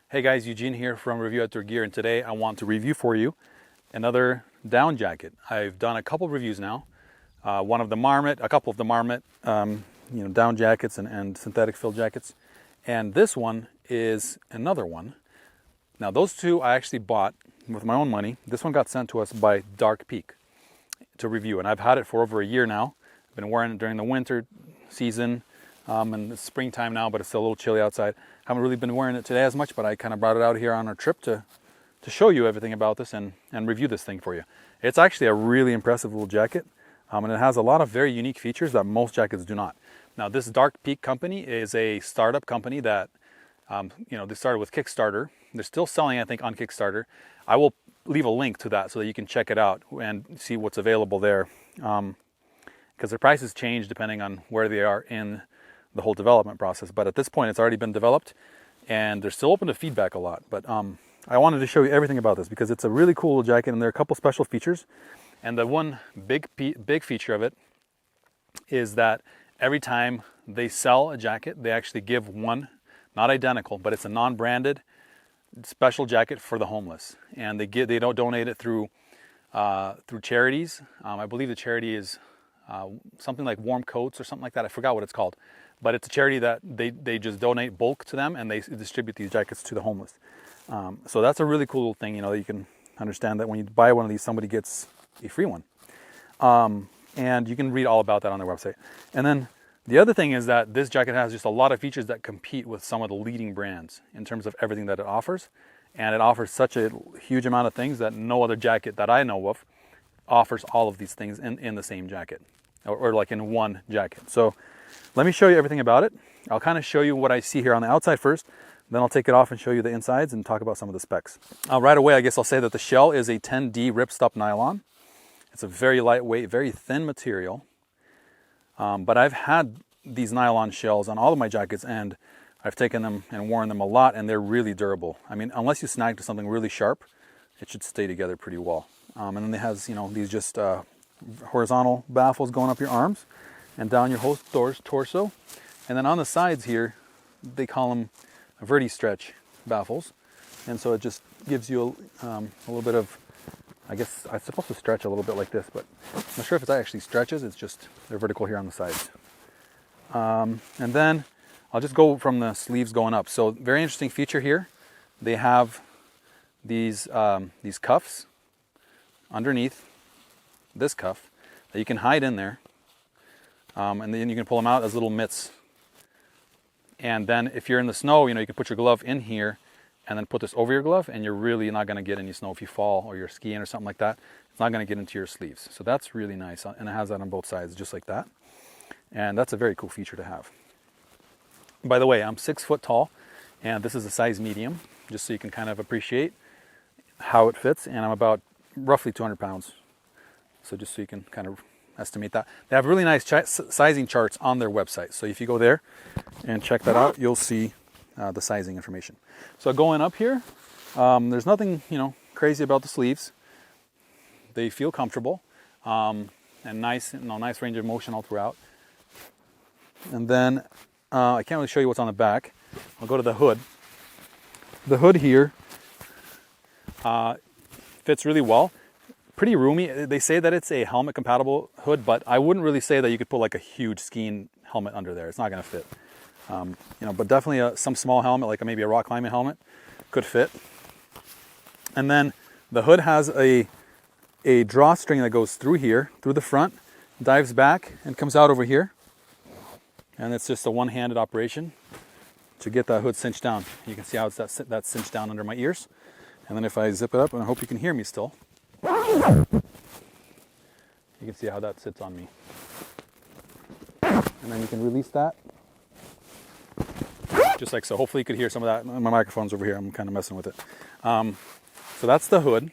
Hey guys, Eugene here from Review Outdoor Gear, and today I want to review for you another down jacket. I've done a couple reviews now. One of the Marmot, a couple of the Marmot, down jackets and synthetic fill jackets, and this one is another one. Now those two I actually bought with my own money. This one got sent to us by Dark Peak to review, and I've had it for over a year now. I've been wearing it during the winter season. And it's springtime now, but it's still a little chilly outside. Haven't really been wearing it today as much, but I kind of brought it out here on our trip to show you everything about this and review this thing for you. It's actually a really impressive little jacket, and it has a lot of very unique features that most jackets do not. Now, this Dark Peak company is a startup company that, they started with Kickstarter. They're still selling, I think, on Kickstarter. I will leave a link to that so that you can check it out and see what's available there, because their prices change depending on where they are in the whole development process. But at this point, it's already been developed, and they're still open to feedback a lot. But I wanted to show you everything about this because it's a really cool jacket, and there are a couple special features. And the one big feature of it is that every time they sell a jacket, they actually give one, not identical, but it's a non-branded special jacket for the homeless, and they don't donate it through charities. I believe the charity is something like Warm Coats or something like that. I forgot what it's called. But it's a charity that they just donate bulk to them, and they distribute these jackets to the homeless. So that's a really cool thing, that you can understand that when you buy one of these, somebody gets a free one. And you can read all about that on their website. And then the other thing is that this jacket has just a lot of features that compete with some of the leading brands in terms of everything that it offers. And it offers such a huge amount of things that no other jacket that I know of offers all of these things in the same jacket, or like in one jacket. So let me show you everything about it. I'll kind of show you what I see here on the outside first, then I'll take it off and show you the insides and talk about some of the specs. Right away, I guess I'll say that the shell is a 10D ripstop nylon. It's a very lightweight, very thin material. But I've had these nylon shells on all of my jackets, and I've taken them and worn them a lot, and they're really durable. I mean, unless you snag to something really sharp, it should stay together pretty well. And then it has, these just horizontal baffles going up your arms and down your whole torso. And then on the sides here, they call them verti-stretch baffles. And so it just gives you a little bit of, I guess I'm supposed to stretch a little bit like this, but I'm not sure if it actually stretches. It's just, they're vertical here on the sides. And then I'll just go from the sleeves going up. So very interesting feature here. They have these cuffs underneath this cuff that you can hide in there. And then you can pull them out as little mitts. And then if you're in the snow, you can put your glove in here and then put this over your glove, and you're really not going to get any snow if you fall or you're skiing or something like that. It's not going to get into your sleeves. So that's really nice. And it has that on both sides, just like that. And that's a very cool feature to have. By the way, I'm 6 foot tall, and this is a size medium, just so you can kind of appreciate how it fits. And I'm about roughly 200 pounds. So just so you can kind of estimate that. They have really nice sizing charts on their website. So if you go there and check that out, you'll see the sizing information. So going up here, there's nothing, crazy about the sleeves. They feel comfortable and nice, nice range of motion all throughout. And then I can't really show you what's on the back. I'll go to the hood. The hood here fits really well. Pretty roomy. They say that it's a helmet compatible hood, but I wouldn't really say that you could put like a huge skiing helmet under there. It's not going to fit. But definitely some small helmet, like maybe a rock climbing helmet, could fit. And then the hood has a drawstring that goes through here, through the front, dives back, and comes out over here. And it's just a one-handed operation to get that hood cinched down. You can see how it's that's cinched down under my ears. And then if I zip it up, and I hope you can hear me still, you can see how that sits on me. And then you can release that, just like so. Hopefully you could hear some of that. My microphone's over here. I'm kind of messing with it. So that's the hood.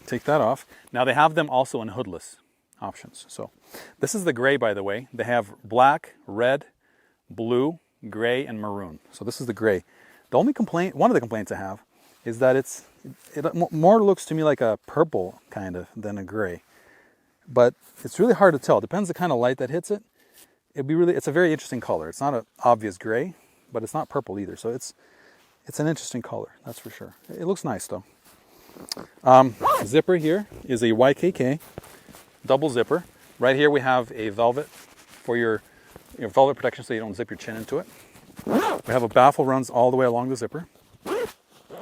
Take that off. Now they have them also in hoodless options. So this is the gray, by the way. They have black, red, blue, gray, and maroon. So this is the gray. The only complaint, one of the complaints I have, is that it more looks to me like a purple kind of than a gray. But it's really hard to tell. It depends the kind of light that hits it. It's a very interesting color. It's not an obvious gray, but it's not purple either. So It's an interesting color, that's for sure. It looks nice though. Zipper here is a YKK double zipper. Right here we have a velvet for your velvet protection so you don't zip your chin into it. We have a baffle runs all the way along the zipper.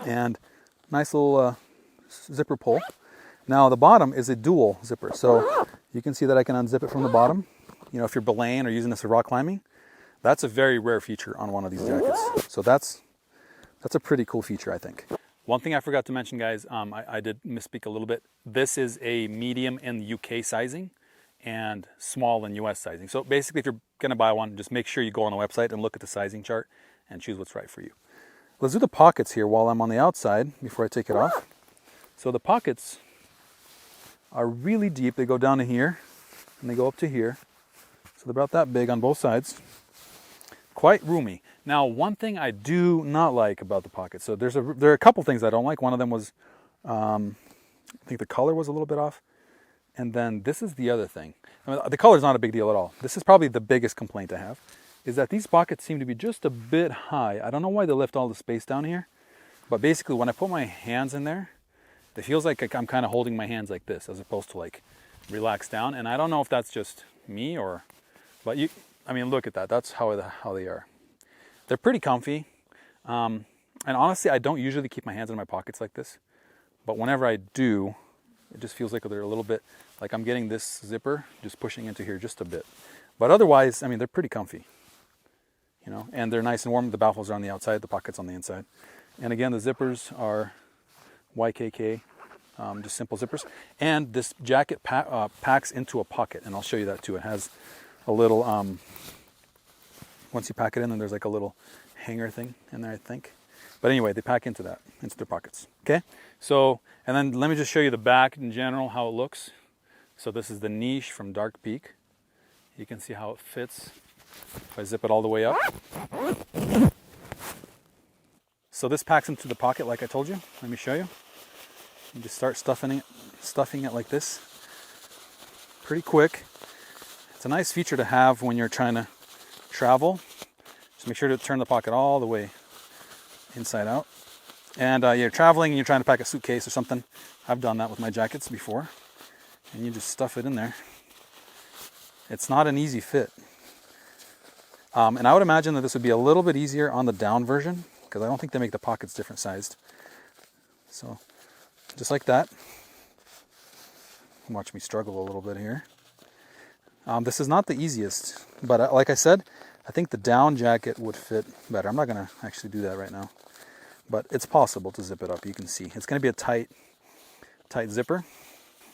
And nice little zipper pull. Now the bottom is a dual zipper, so you can see that I can unzip it from the bottom. You know, if you're belaying or using this for rock climbing, that's a very rare feature on one of these jackets. So that's a pretty cool feature, I think. One thing I forgot to mention, guys, I did misspeak a little bit. This is a medium in UK sizing and small in US sizing. So basically, if you're gonna buy one, just make sure you go on the website and look at the sizing chart and choose what's right for you. Let's do the pockets here while I'm on the outside before I take it off. So the pockets are really deep. They go down to here and they go up to here. So they're about that big on both sides. Quite roomy. Now, one thing I do not like about the pockets, so there are a couple things I don't like. One of them was, I think the color was a little bit off. And then this is the other thing. I mean, the color is not a big deal at all. This is probably the biggest complaint I have, is that these pockets seem to be just a bit high. I don't know why they left all the space down here, but basically when I put my hands in there, it feels like I'm kind of holding my hands like this as opposed to like relax down. And I don't know if that's just me or, but I mean, look at that. That's how they are. They're pretty comfy. And honestly, I don't usually keep my hands in my pockets like this, but whenever I do, it just feels like they're a little bit, like I'm getting this zipper just pushing into here just a bit. But otherwise, I mean, they're pretty comfy, you know, and they're nice and warm. The baffles are on the outside, the pockets on the inside. And again, the zippers are YKK, just simple zippers. And this jacket packs into a pocket, and I'll show you that too. It has a little, once you pack it in, then there's like a little hanger thing in there, I think. But anyway, they pack into that, into their pockets. Okay, so, and then let me just show you the back in general, how it looks. So this is the NESSH from Dark Peak. You can see how it fits if I zip it all the way up. So this packs into the pocket like I told you. Let me show you. You just start stuffing it like this. Pretty quick. It's a nice feature to have when you're trying to travel. Just make sure to turn the pocket all the way inside out. And you're traveling and you're trying to pack a suitcase or something. I've done that with my jackets before. And you just stuff it in there. It's not an easy fit. And I would imagine that this would be a little bit easier on the down version, because I don't think they make the pockets different sized. So just like that. Watch me struggle a little bit here. This is not the easiest, but like I said, I think the down jacket would fit better. I'm not going to actually do that right now, but it's possible to zip it up. You can see it's going to be a tight zipper.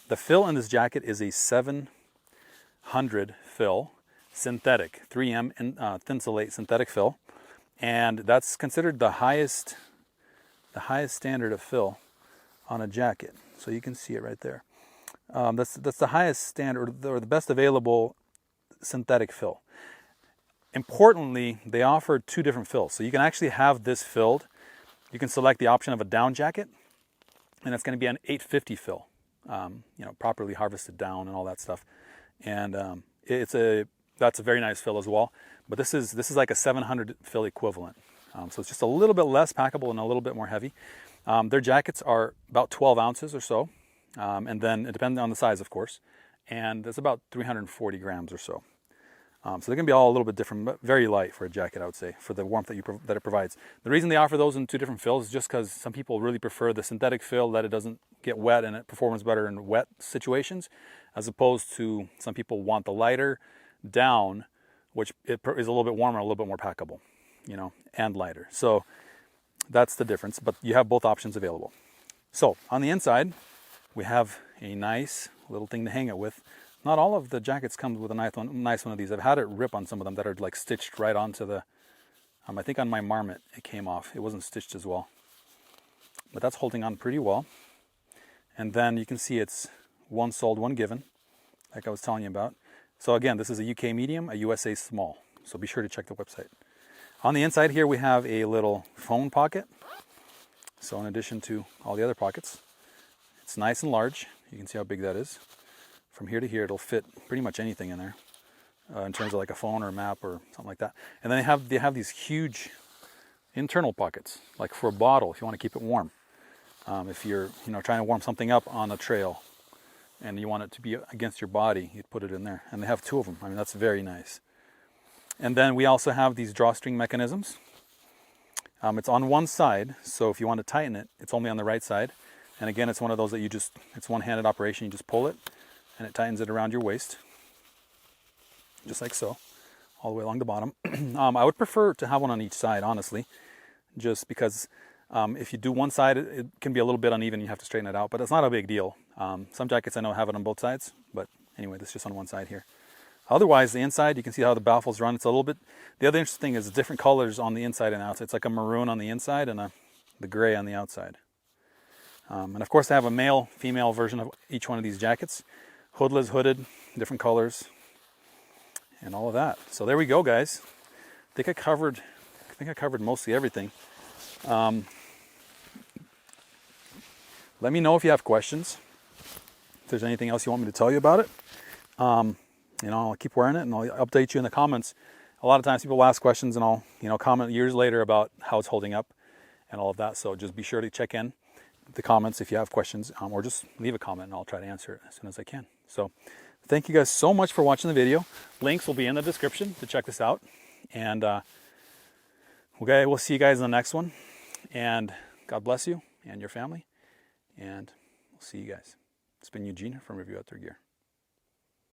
The fill in this jacket is a 700 fill, synthetic, 3M and Thinsulate synthetic fill, and that's considered the highest standard of fill on a jacket. So you can see it right there. That's the highest standard or the best available synthetic fill. Importantly, they offer two different fills. So you can actually have this filled. You can select the option of a down jacket, and it's going to be an 850 fill, properly harvested down and all that stuff. And that's a very nice fill as well. But this is like a 700 fill equivalent. So it's just a little bit less packable and a little bit more heavy. Their jackets are about 12 ounces or so. And then it depends on the size, of course, and it's about 340 grams or so. So they're going to be all a little bit different, but very light for a jacket, I would say, for the warmth that it provides. The reason they offer those in two different fills is just because some people really prefer the synthetic fill, that it doesn't get wet and it performs better in wet situations, as opposed to some people want the lighter down, which is a little bit warmer, a little bit more packable, and lighter. So that's the difference, but you have both options available. So on the inside, we have a nice little thing to hang it with. Not all of the jackets come with a nice one of these. I've had it rip on some of them that are like stitched right onto the, I think on my Marmot it came off. It wasn't stitched as well. But that's holding on pretty well. And then you can see it's one sold, one given, like I was telling you about. So again, this is a UK medium, a USA small. So be sure to check the website. On the inside here we have a little phone pocket. So in addition to all the other pockets, it's nice and large. You can see how big that is. From here to here, it'll fit pretty much anything in there, in terms of like a phone or a map or something like that. And then they have these huge internal pockets, like for a bottle if you want to keep it warm. If you're trying to warm something up on a trail and you want it to be against your body, you'd put it in there. And they have 2 of them. I mean, that's very nice. And then we also have these drawstring mechanisms. It's on one side, so if you want to tighten it, it's only on the right side. And again, it's one of those that it's one-handed operation. You just pull it and it tightens it around your waist, just like so, all the way along the bottom. I would prefer to have one on each side, honestly, just because if you do one side, it can be a little bit uneven. You have to straighten it out, but it's not a big deal. Some jackets I know have it on both sides, but anyway, this is just on one side here. Otherwise, the inside, you can see how the baffles run. It's a little bit, the other interesting thing is different colors on the inside and outside. It's like a maroon on the inside and the gray on the outside. And of course, I have a male, female version of each one of these jackets. Hoodless, hooded, different colors, and all of that. So there we go, guys. I think I covered mostly everything. Let me know if you have questions. If there's anything else you want me to tell you about it. I'll keep wearing it and I'll update you in the comments. A lot of times people ask questions and I'll, comment years later about how it's holding up and all of that. So just be sure to check in the comments if you have questions, or just leave a comment and I'll try to answer it as soon as I can. So thank you guys so much for watching the video. Links will be in the description to check this out. And we'll see you guys in the next one. And God bless you and your family. And we'll see you guys. It's been Eugene from Review Outdoor Gear.